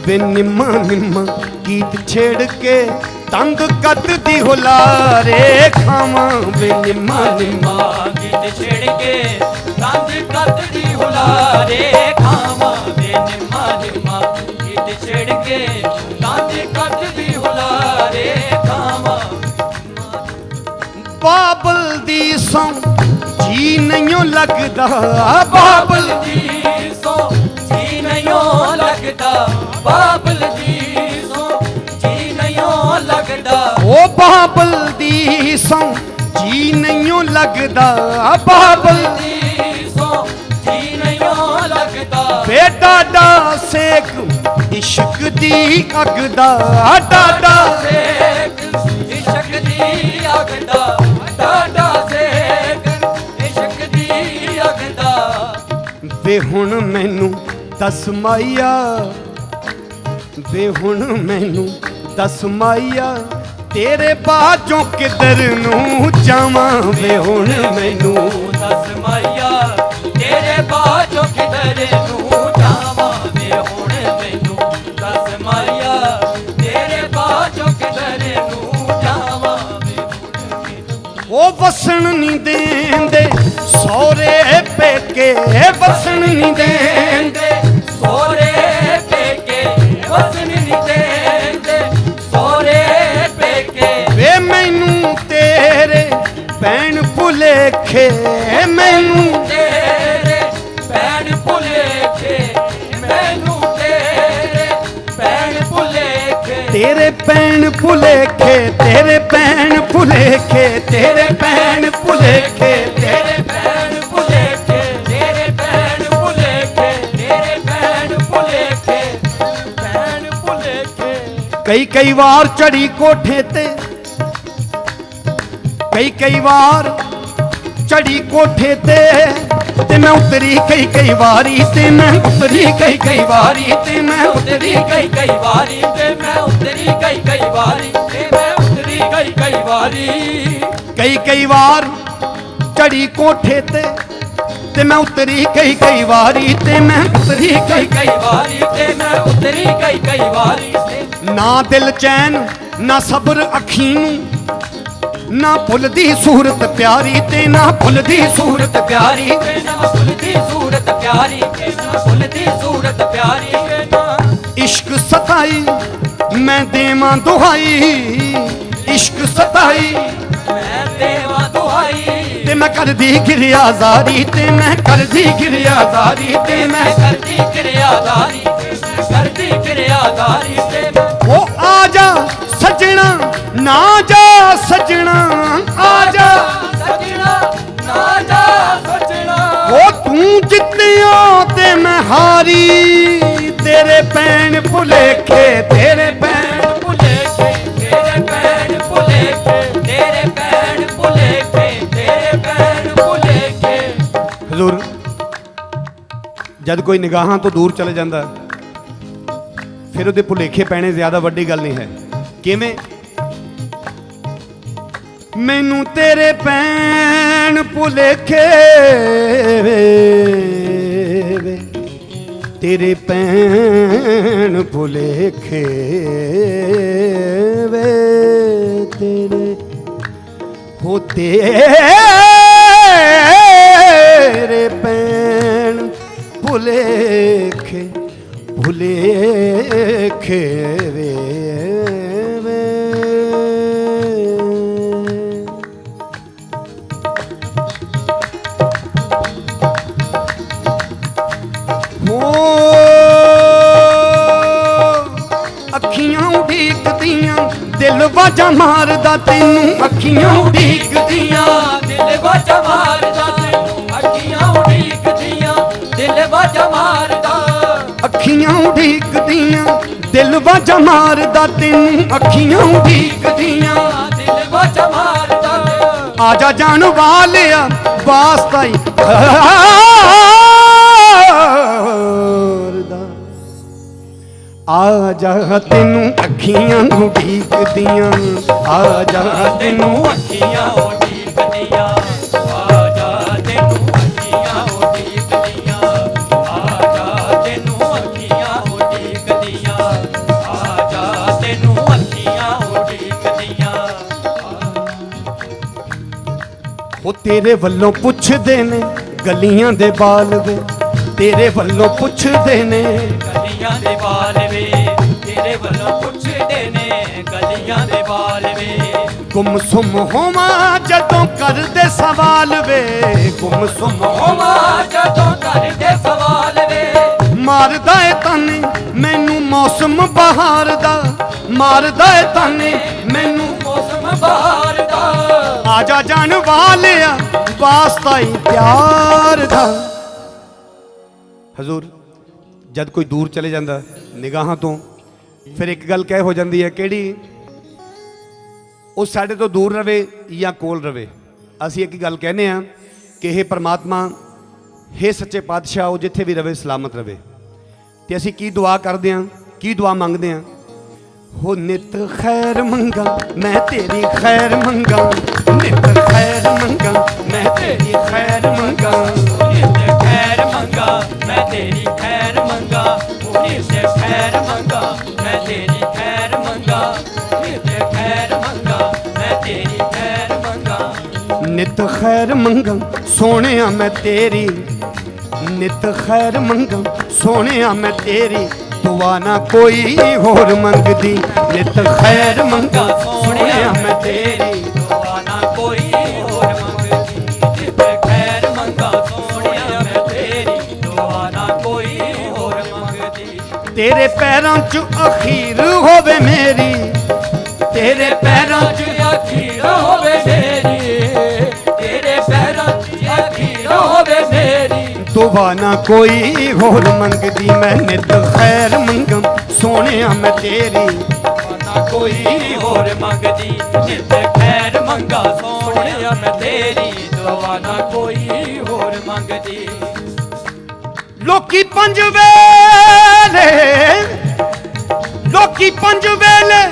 वे निम्मा निम्मा गीत छेड़ के तंग कद दी हुलारे खावा। वे निम्मा निम्मा गीत छेड़ के तंग कद दी हुलारे खावा। वे निम्मा निम्मा गीत छेड़ के तंग कद दी हुलारे खावा। बाबल दी सौ जी नहीं लगदा, बाबल दी सौ जी नहीं लगदा, बाबल दी सौ जी नहीं लगदा। ओ बाबल दी सौ जी नहीं लगदा, बाबल दी सौ जी नहीं लगदा। वे डाडा सेक इश्क दी अग दा, डाडा सेक इश्क दी अग दा, डाडा सेक इश्क दी अग दा। वे हुण मैनू दस माइया, वे हुण मैनू दस माइया तेरे बाजों किधर नू जावां। वे हुण मैनू दस माइया तेरे बाजों किधर नू जावां। वे हुण मैनू दस माइया तेरे बाजों किधर नू जावां। ओ वसन नहीं देंदे सौरे पेके, वसन नहीं देंदे सोरे पेके, वसन नहीं देंदे सोरे पेके। वे मैनू तेरे भैन भुलेखे, मैनू तेरे भैन भुलेखे, मैनू तेरे भैन भुलेखे। तेरे भैन भुलेखे, तेरे भैन भुलेखे, तेरे भैन भुलेखे, तेरे भैन भुलेखे, तेरे भैन भुलेखे, तेरे भैन भुलेखे, भैन भुलेखे। कई बार चढ़ी कोठे ते, कई बार चढ़ी कोठे ते मैं उतरी कई वारी, ते मैं उतरी कई वारी, ते मैं उतरी कई बारी, ते मैं उतरी कई बारी, ते मैं उतरी कई बारी। कई बार चढ़ी कोठे ते मैं उतरी कई वारी, ते मैं उतरी कई बारी, ते मैं उतरी कई बारी। ना दिल चैन ना सब्र अखी नूं, ना भुलदी सूरत प्यारी, ते ना भुलदी सूरत प्यारी, ते ना भुलदी सूरत प्यारी, ते ना भुलदी सूरत प्यारी। इश्क सताई मैं देवां दुहाई, इश्क सताई मैं देवां दुहाई, ते मैं करदी गिरयाजारी, ते मैं करदी गिरयाजारी, ते मैं करदी गिरयाजारी, करदी गिरयाजारी। ओ आजा सजना ना जा सजना, आजा सजना ना जा सजना। ओ तू जित्तिया ते मैं हारी, तेरे भैन भुलेखे, तेरे भैन भुलेखे, तेरे भैन भुलेखे, तेरे भैन भुलेखे, तेरे भैन भुलेखे। हजूर जद कोई निगाहां तो दूर चले जाता फिर ਉਹਦੇ ਭੁਲੇਖੇ ਪੈਣੇ ਜ਼ਿਆਦਾ ਵੱਡੀ ਗੱਲ ਨਹੀਂ ਹੈ। ਕਿਵੇਂ? ਮੈਨੂੰ ਤੇਰੇ ਭੈਣ ਭੁਲੇਖੇ ਵੇ, तेरे भैन भुलेखे वे, तेरे हो तेरे भैन भुलेखे भुलेखे वे, अखियां उड़ीकदियां दिल वाजा मारदा तैनू, अखियां उड़ीकदियां दिल वाजा मारदा तैनू, अखियां उड़ीकदियां दिल वाजा मारदा। अखियां उड़ीकदियां दिल वाजा मारदा तैनू, अखियां उड़ीकदियां दिल वाजा मारदा। आजा जान वालिया वास्ता ही आजा तेनू अखियां उड़ीकदियां, आजा तेनू अखियां उड़ीकदियां, आजा तेनू अखियां उड़ीकदियां, आजा तेनू अखियां उड़ीकदियां। ਉਹ ਤੇਰੇ ਵੱਲੋਂ ਪੁੱਛਦੇ ਨੇ ਗਲੀਆਂ ਦੇ ਬਾਲ ਵੇ, ਤੇਰੇ ਵੱਲੋਂ ਪੁੱਛਦੇ ਨੇ ਗਲੀਆਂ ਦੇ ਬਾਲ ਵੇ, ਤੇਰੇ ਵੱਲੋਂ ਪੁੱਛਦੇ ਨੇ ਗਲੀਆਂ ਦੇ ਬਾਲ ਵੇ। ਗੁੰਮਸੁੰਮ ਹੋਵਾਂ ਜਦੋਂ ਕਰਦੇ ਸਵਾਲ ਵੇ, ਗੁੰਮਸੁੰਮ ਹੋਵਾਂ ਜਦੋਂ ਕਰਦੇ ਸਵਾਲ ਵੇ। ਮਾਰਦਾ ਏ ਤਾਨੇ ਮੈਨੂੰ ਮੌਸਮ ਬਹਾਰ ਦਾ, ਮਾਰਦਾ ਏ ਤਾਨੇ ਮੈਨੂੰ ਮੌਸਮ ਬਹਾਰ ਦਾ। ਆਜਾ ਜਾਣ ਵਾਲਿਆ ਵਾਸਤਾ ਹੀ ਪਿਆਰ ਦਾ। ਹਜ਼ੂਰ ਜਦ ਕੋਈ ਦੂਰ ਚਲੇ ਜਾਂਦਾ ਨਿਗਾਹਾਂ ਤੋਂ, ਫਿਰ ਇੱਕ ਗੱਲ ਕਹਿ ਹੋ ਜਾਂਦੀ ਹੈ, ਕਿਹੜੀ? ਉਹ ਸਾਡੇ ਤੋਂ ਦੂਰ ਰਵੇ ਜਾਂ ਕੋਲ ਰਵੇ, ਅਸੀਂ ਇੱਕ ਗੱਲ ਕਹਿੰਦੇ ਹਾਂ ਕਿ ਇਹ ਪਰਮਾਤਮਾ ਹੇ ਸੱਚੇ ਪਾਤਸ਼ਾਹ ਉਹ ਜਿੱਥੇ ਵੀ ਰਵੇ ਸਲਾਮਤ ਰਵੇ। ਤੇ ਅਸੀਂ ਕੀ ਦੁਆ ਕਰਦੇ ਹਾਂ, ਕੀ ਦੁਆ ਮੰਗਦੇ ਹਾਂ? ਹੋ ਨਿਤ ਖੈਰ ਮੰਗਾ ਮੈਂ ਤੇਰੀ ਖੈਰ ਮੰਗਾ, ਨਿਤ ਖੈਰ ਮੰਗਾ ਮੈਂ ਤੇਰੀ ਖੈਰ ਮੰਗਾ, ਨਿਤ ਖੈਰ ਮੰਗਾ ਮੈਂ ਤੇਰੀ ਖੈਰ ਮੰਗਾ, ਨਿਤ ਖੈਰ ਮੰਗਾ ਮੈਂ ਤੇਰੀ ਖੈਰ ਮੰਗਾ, ਨਿਤ ਖੈਰ ਮੰਗਾ ਮੈਂ ਤੇਰੀ ਖੈਰ ਮੰਗਾ। ਨਿਤ ਖੈਰ ਮੰਗਾ ਸੋਹਣਿਆ ਮੈਂ ਤੇਰੀ, ਨਿਤ ਖੈਰ ਮੰਗਾ ਸੋਹਣਿਆ ਮੈਂ ਤੇਰੀ, ਦੁਆ ਨਾ ਕੋਈ ਹੋਰ ਮੰਗਦੀ, ਨਿਤ ਖੈਰ ਮੰਗਾ ਸੋਹਣਿਆ ਮੈਂ ਤੇਰੀ, ਦੁਆ ਨਾ ਕੋਈ ਹੋਰ ਮੰਗਦੀ, ਨਿਤ ਖੈਰ ਮੰਗਾ ਸੋਹਣਿਆ ਮੈਂ ਤੇਰੀ, ਦੁਆ ਨਾ ਕੋਈ ਹੋਰ ਮੰਗਦੀ। ਤੇਰੇ ਪੈਰਾਂ 'ਚ ਅਖੀਰ ਹੋਵੇ ਮੇਰੀ, ਤੇਰੇ ਪੈਰਾਂ 'ਚ ਅਖੀਰ ਹੋਵੇ ਮੇਰੀ, ਤੇਰੇ ਪੈਰਾਂ 'ਚ ਅਖੀਰ ਹੋਵੇ ਮੇਰੀ, ਦੁਆ ਨਾ ਕੋਈ ਹੋਰ ਮੰਗਦੀ, ਮੈਂ ਨਿਤ ਖੈਰ ਮੰਗਾ ਸੋਹਣਿਆ ਮੈਂ ਤੇਰੀ, ਨਾ ਕੋਈ ਹੋਰ ਮੰਗਦੀ, ਨਿਤ ਖੈਰ ਮੰਗਾ ਸੋਹਣਿਆ ਮੈਂ ਤੇਰੀ, ਦੁਆ ਨਾ ਕੋਈ ਹੋਰ ਮੰਗਦੀ। ਲੋਕੀ ਪੰਜ ਵੇਲੇ, ਲੋਕੀ ਪੰਜ ਵੇਲੇ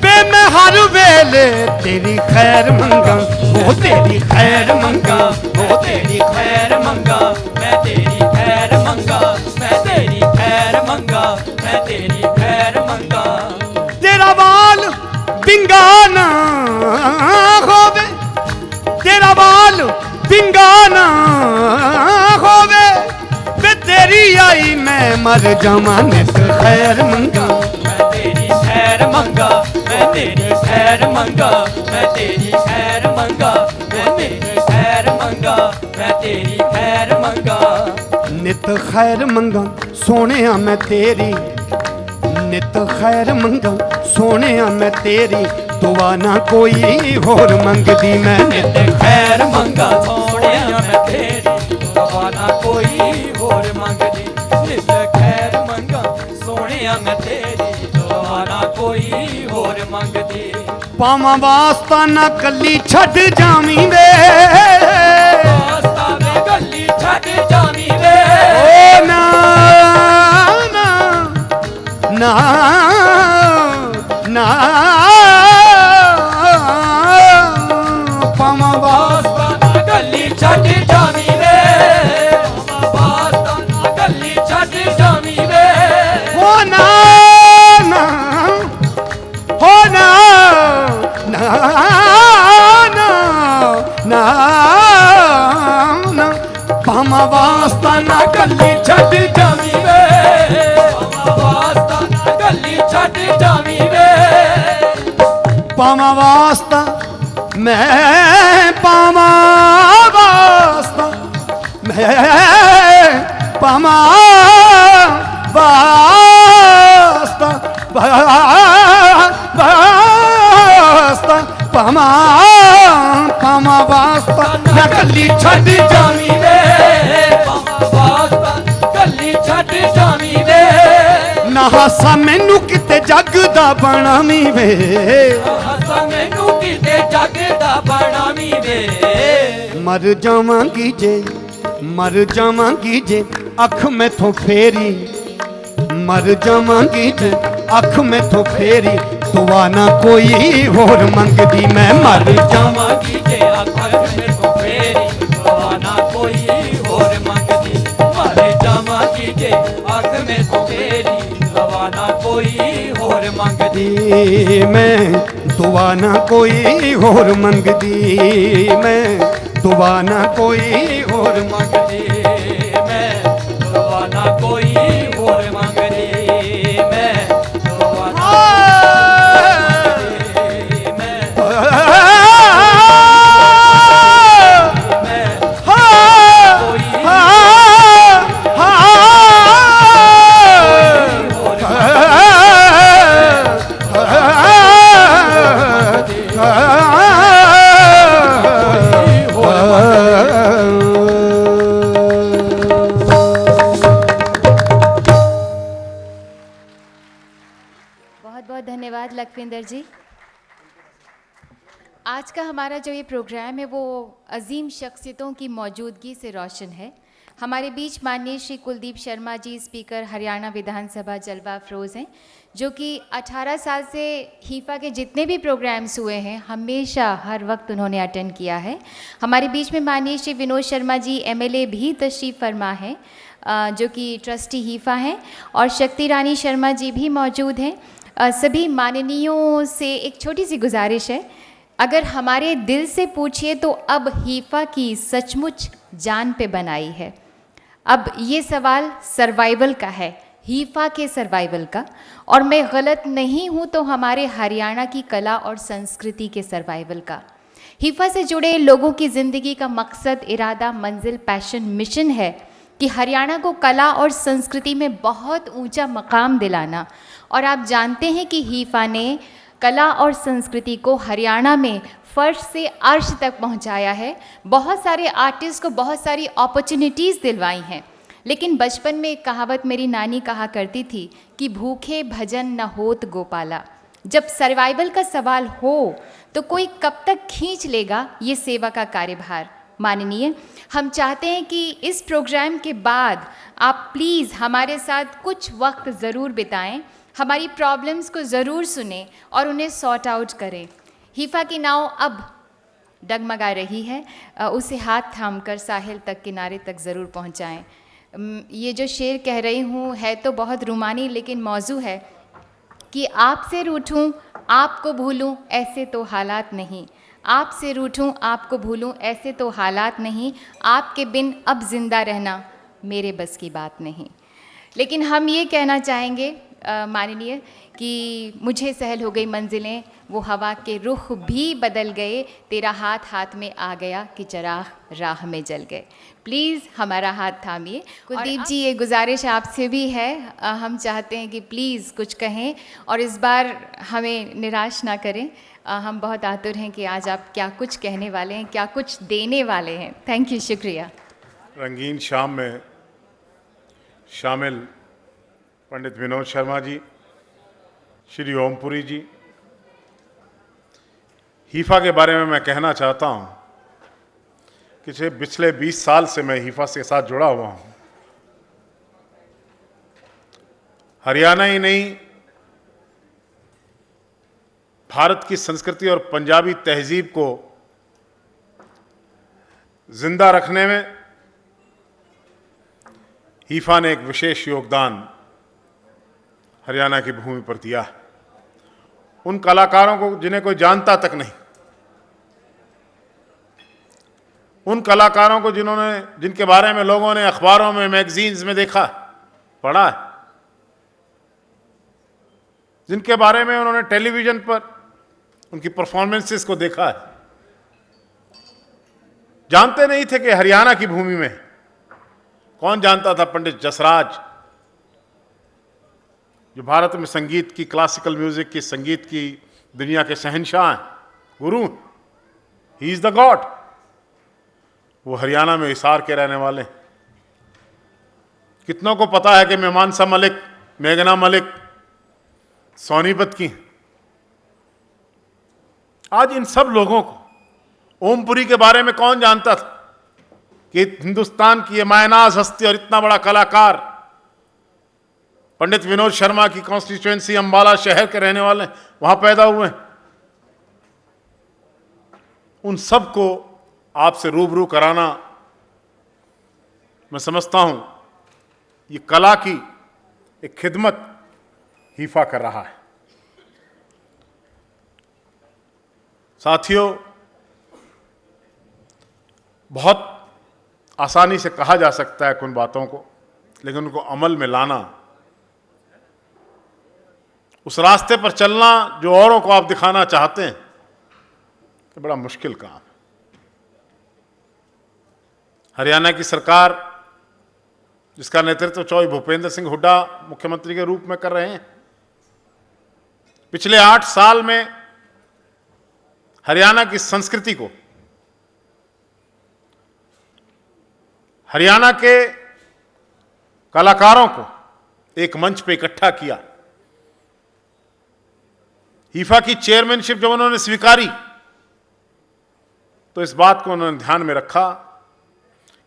ਵੇ ਮੈਂ ਹਰ ਵੇਲੇ ਤੇਰੀ ਖੈਰ ਮੰਗਾ, ਉਹ ਤੇਰੀ ਖੈਰ ਮੰਗਾ, ਉਹ ਤੇਰੀ ਖੈਰ ਮੰਗਾ ਮੈਂ ਤੇਰੀ ਖੈਰ ਮੰਗਾ, ਮੈਂ ਤੇਰੀ ਖੈਰ ਮੰਗਾ, ਮੈਂ ਤੇਰੀ ਖੈਰ ਮੰਗਾ। ਤੇਰਾ ਵਾਲ ਵਿੰਗਾ ਨਾ ਹੋਵੇ, ਤੇਰਾ ਵਾਲ ਵਿੰਗਾ ਨਾ ਹੋਵੇ ਵੇ ਤੇਰੀ ਆਈ ਮੈਂ ਮਰ ਜਾਵਾਂ, ਨਿਤ ਖੈਰ ਮੰਗਾ ਮੈਂ ਤੇਰੀ ਖੈਰ ਮੰਗਾ, ਮੈਂ ਤੇਰੀ ਖੈਰ ਮੰਗਾ, ਮੈਂ ਤੇਰੀ ਖੈਰ ਮੰਗਾ, ਮੈਂ ਤੇਰੀ ਖੈਰ ਮੰਗਾ, ਮੈਂ ਤੇਰੀ ਖੈਰ ਮੰਗਾ। ਨਿਤ ਖੈਰ ਮੰਗਾ ਸੋਹਣਿਆ ਮੈਂ ਤੇਰੀ, ਨਿਤ ਖੈਰ ਮੰਗਾ ਸੋਹਣਿਆ ਮੈਂ ਤੇਰੀ, ਦੁਆ ਨਾ ਕੋਈ ਹੋਰ ਮੰਗਦੀ, ਮੈਂ ਨਿਤ ਖੈਰ ਮੰਗਾ ਸੋਹਣਿਆ ਮੈਂ ਤੇਰੀ, ਦੁਆ ਨਾ ਕੋਈ ਹੋਰ ਮੰਗਦੀ, ਨਿਤ ਖੈਰ ਮੰਗਾ ਸੋਹਣਿਆ ਮੈਂ ਤੇਰੀ, ਦੁਆ ਨਾ ਕੋਈ ਹੋਰ ਮੰਗਦੀ। ਪਾਵਾਂ ਵਾਸਤਾ ਨਾ ਕੱਲੀ ਛੱਡ ਜਾਵੀਂ ਵੇ, ਵਾਸਤਾ ਵੇ ਗੱਲੀ ਛੱਡ ਜਾਵੀਂ ਵੇ, ਓ ਨਾ ਨਾ ਨਾ ਨਾ ਪਾਵਾਂ ਵਾਸਤਾ ਨਾ ਗੱਲੀ ਛੱਡ ਜਾਵੀਂ ਵੇ, ਵਾਸਤਾ ਨਾ ਗੱਲੀ ਛੱਡ ਜਾਵੀਂ ਵੇ, ਹੋ ਨਾ ਨਾ ਹੋ ਨਾ ਨਾ ਨਾ ਨਾ ਨਾ ਪਾਵਾਂ ਵਾਸਤਾ ਨਾ ਕੱਲੀ ਛੱਡ ਜਾਵੀਂ ਵੇ, ਵਾਸਤਾ ਨਾ ਗੱਲੀ ਛੱਡ ਜਾਵੀਂ ਵੇ, ਪਾਵਾਂ ਵਾਸਤਾ ਮੈਂ ਪਾਵਾਂ ਵਾਸਤਾ ਮੈਂ ਪਾਵਾਂ ਵਾਸਤਾ ਵਾਸਤਾ ਪਾਵਾਂ ਪਾਵਾਂ ਵਾਸਤਾ ਨਾ ਕੱਲੀ ਛੱਡ ਜਾਵੀਂ ਵੇ, ਵਾਸਤਾ ਗੱਲੀ ਛੱਡ ਜਾਵੀਂ ਵੇ, ਨਾ ਹਾਸਾ ਮੈਨੂੰ ਕਿਤੇ ਜੱਗ ਦਾ ਬਣਾਵੀਂ ਵੇ, ਹਾਸਾ ਮੈਨੂੰ ਕਿਤੇ ਜੱਗ ਦਾ ਬਣਾਵੀਂ ਵੇ, ਮਰ ਜਾਵਾਂਗੀ ਜੇ ਮਰ ਜਾਵਾਂਗੀ ਜੇ ਅੱਖ ਮੈਥੋਂ ਫੇਰੀ, ਮਰ ਜਾਵਾਂਗੀ ਜੇ ਅੱਖ ਮੈਥੋਂ ਫੇਰੀ, ਦੁਆ ਨਾ ਕੋਈ ਹੋਰ ਮੰਗਦੀ, ਮੈਂ ਮਰ ਜਾਵਾਂਗੀ ਜੇ ਅੱਖ ਮੈਥੋਂ ਫੇਰੀ, ਦੁਆ ਨਾ ਕੋਈ ਹੋਰ ਮੰਗਦੀ, ਮਰ ਜਾਵਾਂਗੀ ਜੇ ਅੱਖ ਮੈਥੋਂ ਫੇਰੀ, ਦੁਆ ਨਾ ਕੋਈ ਹੋਰ ਮੰਗਦੀ, ਮੈਂ ਦੁਆ ਨਾ ਕੋਈ ਹੋਰ ਮੰਗਦੀ, ਮੈਂ दुआ ना कोई और मंगदी मैं दुआ ना कोई और मंगदी मैं दुआ ना बहुत बहुत धन्यवाद लखविंदर जी। आज का हमारा जो ये प्रोग्राम है वो अजीम शख्सियतों की मौजूदगी से रोशन है। हमारे बीच माननीय श्री कुलदीप शर्मा जी, स्पीकर हरियाणा विधानसभा जलवा अफरोज़ हैं, जो कि 18 साल से हीफा के जितने भी प्रोग्राम्स हुए हैं हमेशा हर वक्त उन्होंने अटेंड किया है। हमारे बीच में माननीय श्री विनोद शर्मा जी एमएलए भी तशरीफ़ फरमा हैं, जो कि ट्रस्टी हीफा हैं, और शक्ति रानी शर्मा जी भी मौजूद हैं। सभी माननीयों से एक छोटी सी गुजारिश है, अगर हमारे दिल से पूछिए तो अब हीफा की सचमुच जान पे बनाई है। अब ये सवाल सर्वाइवल का है, हीफा के सर्वाइवल का, और मैं गलत नहीं हूँ तो हमारे हरियाणा की कला और संस्कृति के सर्वाइवल का। हीफा से जुड़े लोगों की ज़िंदगी का मकसद, इरादा, मंजिल, पैशन, मिशन है कि हरियाणा को कला और संस्कृति में बहुत ऊंचा मकाम दिलाना। और आप जानते हैं कि हीफा ने कला और संस्कृति को हरियाणा में फर्श से अर्श तक पहुंचाया है। बहुत सारे आर्टिस्ट को बहुत सारी अपॉर्चुनिटीज़ दिलवाई हैं। लेकिन बचपन में एक कहावत मेरी नानी कहा करती थी कि भूखे भजन न होत गोपाला। जब सर्वाइवल का सवाल हो तो कोई कब तक खींच लेगा ये सेवा का कार्यभार। माननीय, हम चाहते हैं कि इस प्रोग्राम के बाद आप प्लीज़ हमारे साथ कुछ वक्त ज़रूर बिताएं, हमारी प्रॉब्लम्स को ज़रूर सुनें और उन्हें सॉर्ट आउट करें। हीफा की नाव अब डगमगा रही है, उसे हाथ थामकर साहिल तक, किनारे तक ज़रूर पहुंचाएं। ये जो शेर कह रही हूँ है तो बहुत रूमानी, लेकिन मौजू है कि आपसे रूठूं आपको भूलूं ऐसे तो हालात नहीं, आपसे रूठूं आपको भूलूं ऐसे तो हालात नहीं, आपके बिन अब जिंदा रहना मेरे बस की बात नहीं। लेकिन हम ये कहना चाहेंगे माननीय कि मुझे सहल हो गई मंजिलें, वो हवा के रुख भी बदल गए, तेरा हाथ हाथ में आ गया कि चराग राह में जल गए। प्लीज़ हमारा हाथ थामिए। कुलदीप जी, ये गुजारिश आपसे भी है, हम चाहते हैं कि प्लीज़ कुछ कहें और इस बार हमें निराश ना करें। हम बहुत आतुर हैं कि आज आप क्या कुछ कहने वाले हैं, क्या कुछ देने वाले हैं। थैंक यू, शुक्रिया। रंगीन शाम में शामिल पंडित विनोद शर्मा जी, श्री ओमपुरी जी, हीफा के बारे में मैं कहना चाहता हूं कि पिछले 20 साल से मैं हीफा के साथ जुड़ा हुआ हूं। हरियाणा ही नहीं, भारत की संस्कृति और पंजाबी तहजीब को जिंदा रखने में हीफा ने एक विशेष योगदान हरियाणा की भूमि पर दिया है। उन कलाकारों को जिन्हें कोई जानता तक नहीं, उन कलाकारों को जिनके बारे में लोगों ने अखबारों में, मैगजीन्स में देखा, पढ़ा है, जिनके बारे में उन्होंने टेलीविजन पर उनकी परफॉर्मेंसेस को देखा है, जानते नहीं थे कि हरियाणा की भूमि में। कौन जानता था पंडित जसराज, जो भारत में संगीत की, क्लासिकल म्यूजिक की, संगीत की दुनिया के शहंशाह हैं, गुरु, ही इज द गॉड। वो हरियाणा में हिसार के रहने वाले। कितनों को पता है कि मीमांसा मलिक, मेघना मलिक सोनीपत की। आज इन सब लोगों को, ओमपुरी के बारे में कौन जानता था कि हिंदुस्तान की ये मायनाज हस्ती और इतना बड़ा कलाकार पंडित विनोद शर्मा की कॉन्स्टिट्यूएंसी अंबाला शहर के रहने वाले, वहां पैदा हुए। उन सब को आपसे रूबरू कराना, मैं समझता हूं ये कला की एक खिदमत हीफा कर रहा है। साथियों, बहुत आसानी से कहा जा सकता है उन बातों को, लेकिन उनको अमल में लाना, उस रास्ते पर चलना जो औरों को आप दिखाना चाहते हैं, ये बड़ा मुश्किल काम है। हरियाणा की सरकार, जिसका नेतृत्व चौधरी भूपेंद्र सिंह हुड्डा मुख्यमंत्री के रूप में कर रहे हैं, पिछले 8 साल में हरियाणा की संस्कृति को, हरियाणा के कलाकारों को एक मंच पे इकट्ठा किया। हीफा की चेयरमैनशिप जब उन्होंने स्वीकारी तो इस बात को उन्होंने ध्यान में रखा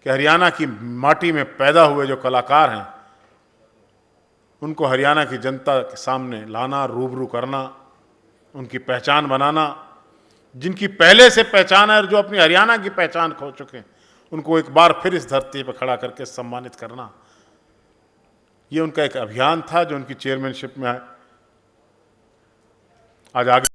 कि हरियाणा की माटी में पैदा हुए जो कलाकार हैं उनको हरियाणा की जनता के सामने लाना, रूबरू करना, उनकी पहचान बनाना, जिनकी पहले से पहचान है और जो अपनी हरियाणा की पहचान खो चुके हैं, उनको एक बार फिर इस धरती पर खड़ा करके सम्मानित करना, ये उनका एक अभियान था जो उनकी चेयरमैनशिप में आज आगे